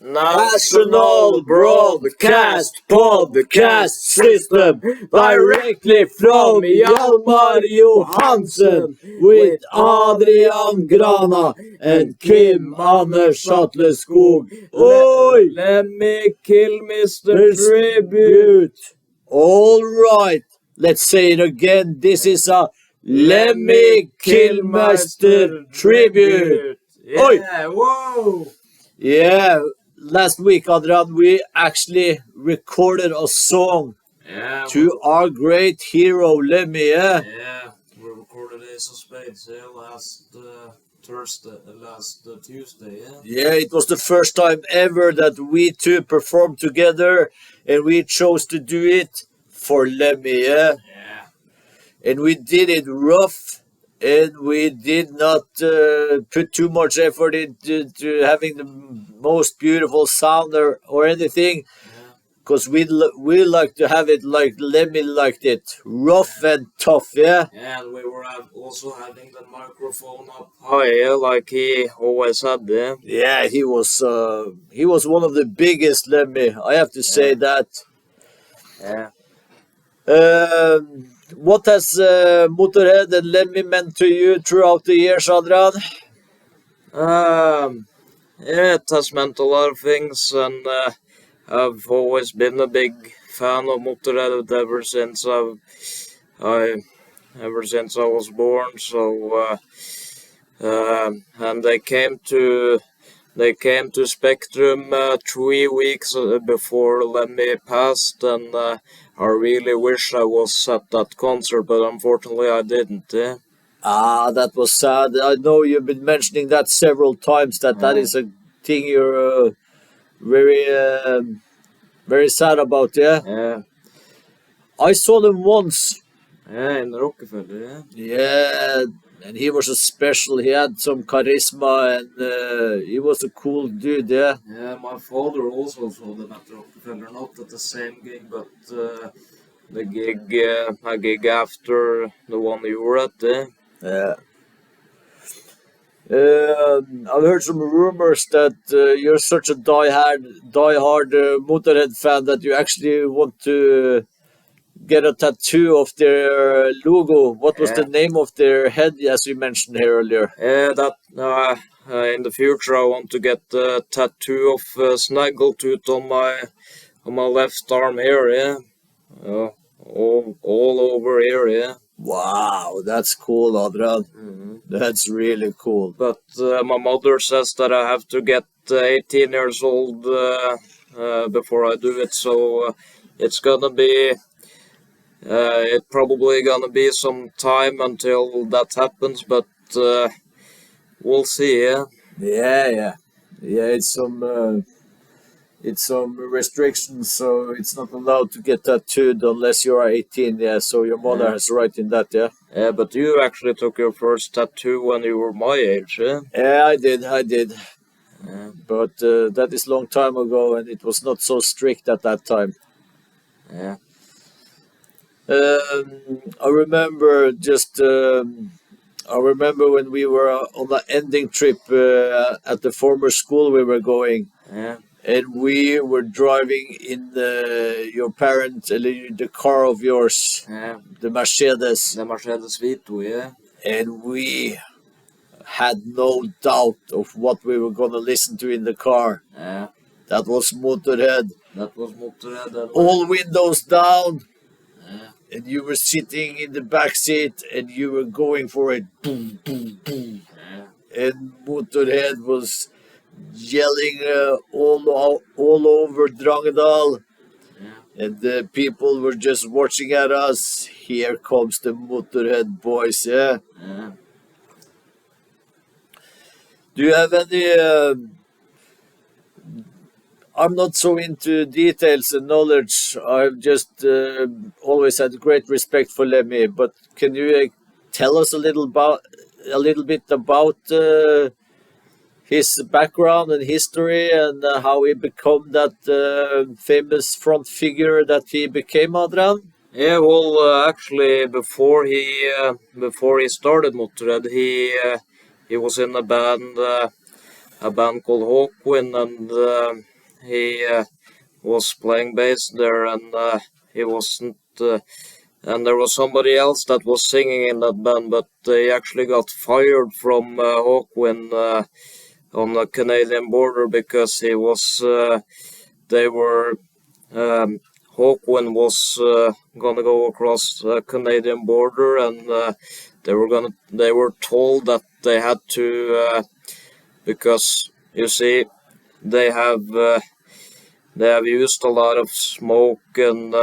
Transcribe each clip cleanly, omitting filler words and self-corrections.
National Broadcast Podcast System directly from Hjalmar Johansen with Adrian Grana and Kim Anders Atleskog. Oi! Lemmy Killmister Tribute. All right, let's say it again. This is a Lemmy Killmister Tribute. Oi! Yeah, whoa! Yeah, last week, Adrian, we actually recorded a song to our great hero, Lemmy, Yeah, we recorded Ace of Spades last Tuesday, Yeah, it was the first time ever that we two performed together, and we chose to do it for Lemmy, Yeah. And we did it rough, and we did not put too much effort into having the most beautiful sound or anything, because we like to have it like Lemmy liked it, rough and tough, Yeah, and we were also having the microphone up high, like he always had, Yeah, he was one of the biggest, Lemmy, I have to say that. Yeah. What has Motorhead and Lemmy meant to you throughout the years, Adrian? Yeah, it has meant a lot of things, and I've always been a big fan of Motorhead ever since ever since I was born. So, and they came to Spectrum 3 weeks before Lemmy passed, and I really wish I was at that concert, but unfortunately I didn't. That was sad. I know you've been mentioning that several times, that is a thing you're very sad about, Yeah. I saw them once. Yeah, in Rockefeller, Yeah, and he was a special. He had some charisma, and he was a cool dude, Yeah, my father also saw them at Rockefeller, not at the same gig, but a gig after the one you were at, Yeah. I've heard some rumors that you're such a die-hard Motorhead fan that you actually want to get a tattoo of their logo. What was the name of their head, as you mentioned here earlier? Yeah, that in the future I want to get a tattoo of Snaggletooth on my left arm here, all over here, Wow, that's cool, Adrian. That's really cool. But my mother says that I have to get 18 years old before I do it, so it's gonna be it's probably gonna be some time until that happens, but we'll see. Yeah. It's some restrictions, so it's not allowed to get tattooed unless you are 18. Yeah, so your mother has right in that. Yeah, but you actually took your first tattoo when you were my age. Yeah, I did. Yeah. But that is long time ago, and it was not so strict at that time. Yeah. I remember when we were on the ending trip at the former school we were going. Yeah. And we were driving in the car of yours, the Mercedes. The Mercedes Vito, yeah. And we had no doubt of what we were going to listen to in the car. Yeah. That was Motorhead. And all windows down. And you were sitting in the back seat and you were going for it. Boom, boom, boom. And Motorhead was yelling all over Drangedal, and the people were just watching at us. Here comes the Motorhead boys, Do you have any? I'm not so into details and knowledge. I've just always had great respect for Lemmy. But can you tell us a little bit about his background and history, and how he became that famous front figure that he became, Adrian? Yeah, well, actually, before he started Motorhead, he was in a band called Hawkwind, and he was playing bass there, and he wasn't. And there was somebody else that was singing in that band, but they actually got fired from Hawkwind on the Canadian border because he was. They were. Hawkwind was gonna go across the Canadian border, and They were told that they had to because you see they have. They have used a lot of smoke and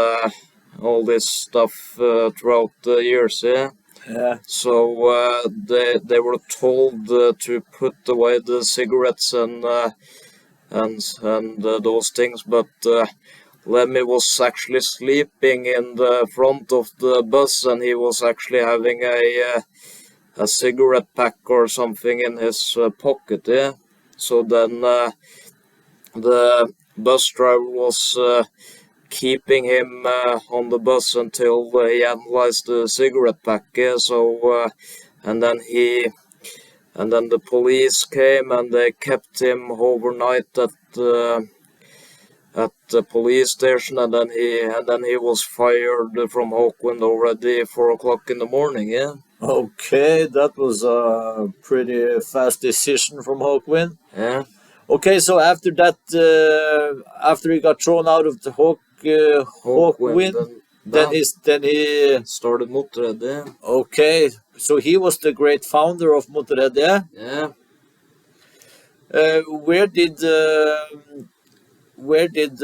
all this stuff throughout the years, yeah. Yeah. So they were told to put away the cigarettes and those things, but Lemmy was actually sleeping in the front of the bus, and he was actually having a cigarette pack or something in his pocket, yeah. So then the bus driver was keeping him on the bus until he analyzed the cigarette pack. Yeah, and then the police came and they kept him overnight at the police station, and then he was fired from Hawkwind already 4 o'clock in the morning. Yeah. Okay, that was a pretty fast decision from Hawkwind. Yeah. Okay, so after that, after he got thrown out of the Hawkwind, then he started Motorhead. Yeah. Okay, so he was the great founder of Motorhead, yeah. Yeah. Where did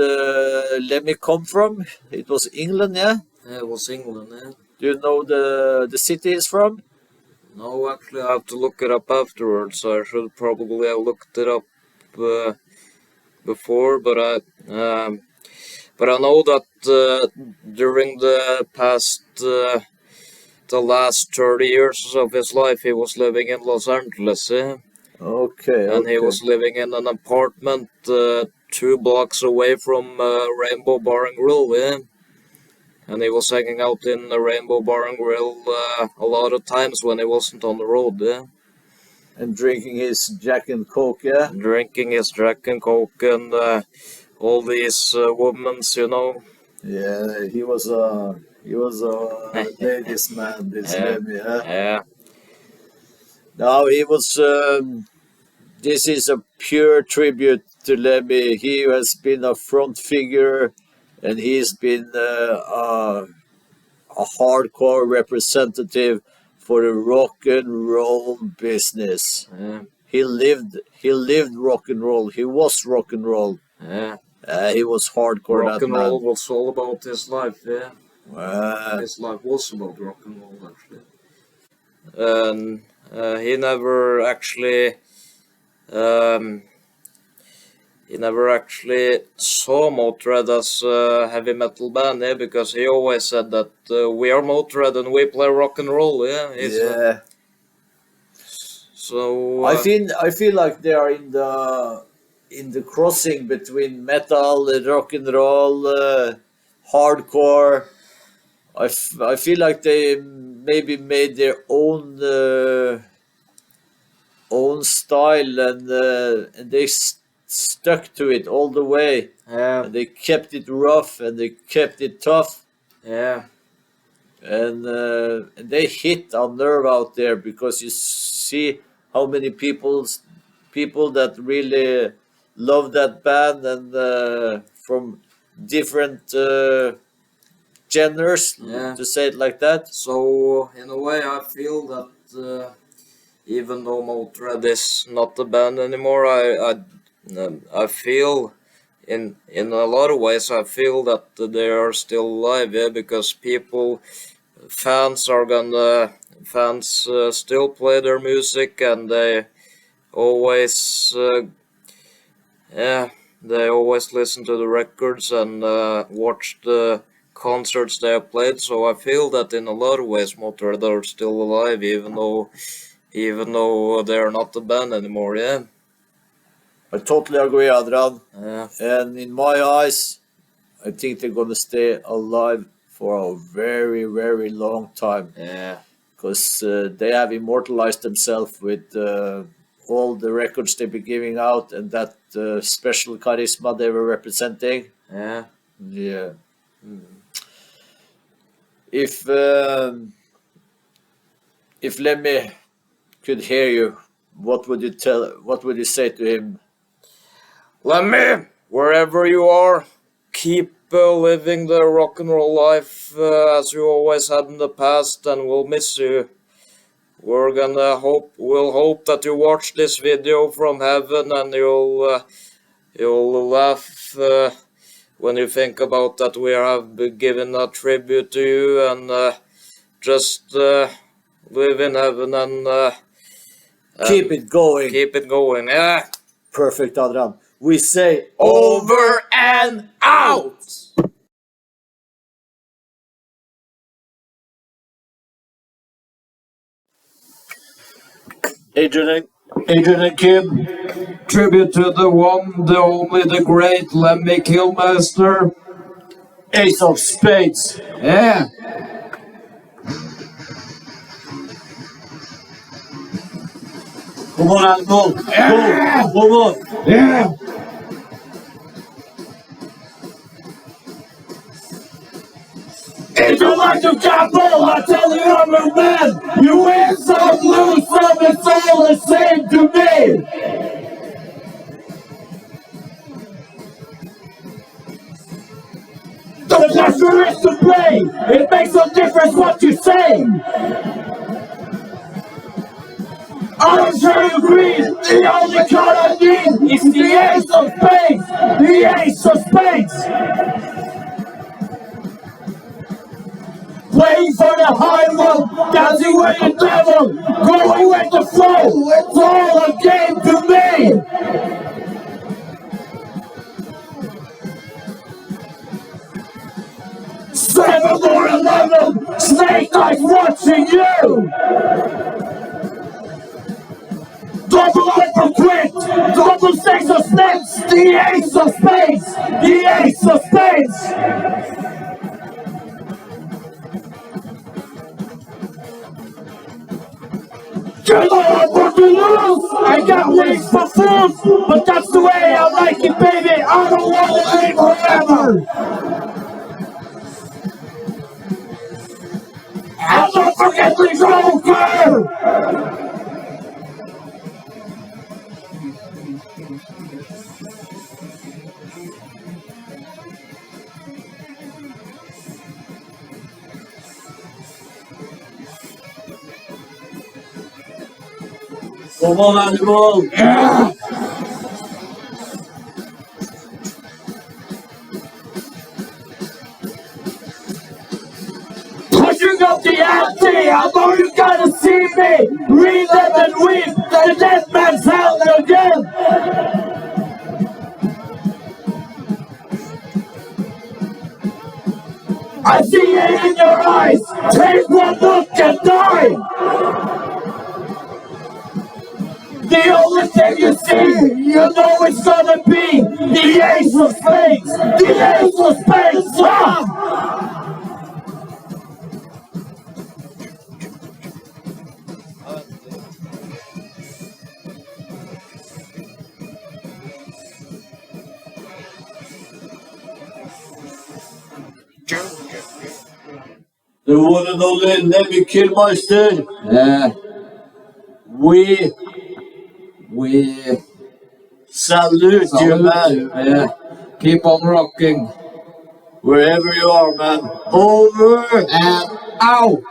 Lemmy come from? It was England, yeah. Yeah, it was England. Yeah. Do you know the city he's from? No, actually, I have to look it up afterwards. I should probably have looked it up before, but I know that during the last 30 years of his life, he was living in Los Angeles, yeah? Okay. And he was living in an apartment 2 blocks away from Rainbow Bar and Grill, yeah? And he was hanging out in the Rainbow Bar and Grill a lot of times when he wasn't on the road, yeah? And drinking his Jack and Coke, yeah? Drinking his Jack and Coke and all these women's, you know. Yeah, he was a ladies' man, this Lemmy, yeah? Yeah. Now he was. This is a pure tribute to Lemmy. He has been a front figure, and he's been a hardcore representative for the rock and roll business. Yeah. He lived rock and roll. He was rock and roll. Yeah. He was hardcore. Rock and roll was all about his life, yeah. His life was about rock and roll, actually. And he never actually saw Motorhead as a heavy metal band, yeah, because he always said that we are Motorhead and we play rock and roll, yeah. Yeah. So I feel like they are in the crossing between metal, rock and roll, hardcore. I feel like they maybe made their own style, and they stuck to it all the way. yeah. And they kept it rough and they kept it tough. Yeah. And they hit a nerve out there, because you see how many people that really love that band, and from different genders, Yeah. to say it like that. So in a way, I feel that even though Motorhead is not a band anymore, I feel in a lot of ways I feel that they are still alive, yeah, because fans still play their music, and they always they always listen to the records and watch the concerts they have played. So I feel that in a lot of ways Motorhead are still alive, even though they're not a band anymore. Yeah. I totally agree, Adrian. Yeah. And in my eyes, I think they're gonna stay alive for a very, very long time, Yeah. because they have immortalized themselves with all the records they've been giving out and that special charisma they were representing. Yeah. Yeah. If Lemmy could hear you, what would you tell? What would you say to him? Lemmy, wherever you are, keep living the rock and roll life as you always had in the past, and we'll miss you. We'll hope that you watch this video from heaven, and you'll laugh when you think about that we have given a tribute to you, and just live in heaven and Keep it going. keep it going. Yeah. Perfect, Adrian. We say Over and out. Adrian and Kim. Tribute to the one, the only, the great Lemmy Killmister. Ace of Spades. Yeah. Come on, animal. Yeah. Go. Come on. Yeah. If you like to gamble, I tell you I'm a man. You win some, lose some, it's all the same to me. The pleasure is to play. It makes no difference what you say. I'm sure you agree. The only card I need is the Ace of Spades. The Ace of Spades. Playing for the high road, dancing with the devil, going with the flow. It's all a game to me. Seven or 11, Snake Eyes watching you. Double up for quit, double six of snakes, the Ace of Spades, the Ace of Spades. You know I want to lose. I got wings for fools, but that's the way I like it, baby. I don't want to live forever. I'll not forget the Joker. Come on, animal. Yeah. Pushing up the ante, I know you gotta see me. Read them and weep, the dead man's hell again. I see it in your eyes. Take one look and die. The only thing you see, you know it's gonna be the Ace of Spades. The Ace of Spades. Ah! The one and only Lemmy Killmister. Yeah. We salute you, man. Yeah. Keep on rocking. Wherever you are, man. Over And out.